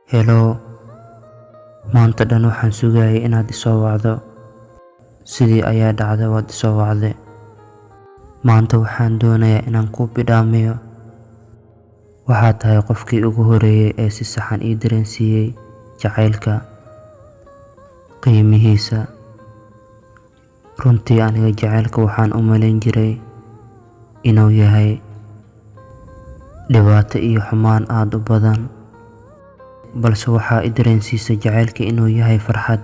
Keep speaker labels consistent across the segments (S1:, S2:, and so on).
S1: Hello, maanta dhan waxaan sugayay inaad isoo wacdo. Sidii ayaa dhacday, waad isoo wacday. Maanta waxaan doonayaa inaan kuu bidhaamiyo. Waxaad tahay qofkii ugu horeeyay ee si saxan ii dareensiiyay jacaylka, qiimihiisa. Runtii aniga jacaylka waxaan u malayn jiray inuu yahay dhibaato iyo xumaan aad u badan, balse waxaa i dareensiisay jacaylka inuu yahay farxad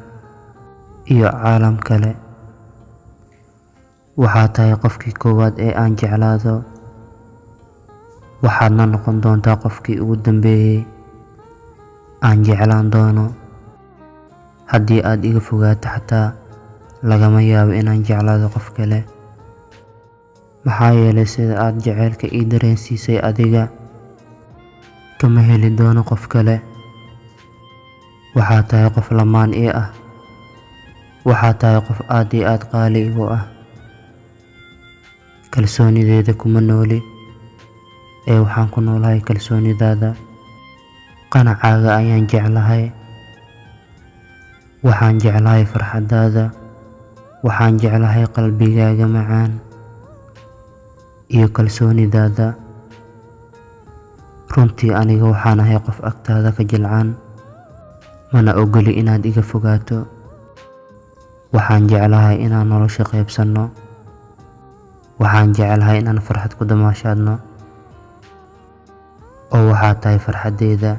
S1: iyo caalam kale. Waxaad tahay qofkii koowaad ee aan jeclaado, waxaadna noqon doontaa qofkii ugu dambeeyay aan jeclaan doono. Haddii aad iga fogaato xataa lagama yaabo inaan jeclaado qof kale, maxaa yeelay sida aad jacaylka ii dareensiisay adiga kama heli doono qof kale. Waxaad tahay qof lamaan ii ah, waxaad tahay qof aad iyo aad qaali igu ah. Kalsoonideeda kuma nooli ee waxaan ku noolahay kalsoonidaada. Qanacaaga ayaan jeclahay, waxaan jeclahay farxadaada, waxaan jeclahay qalbigaaga macaan iyo kalsoonidaada. Runtii aniga waxaan ahay qof agtaada ka jilcan, mana ogoli inaad iga fogaato. Waxaan jeclahay inaan nolosha qaybsanno, waxaan jeclahay inaan farxad ku damaashaadno, oo waxaad tahay farxadeyda.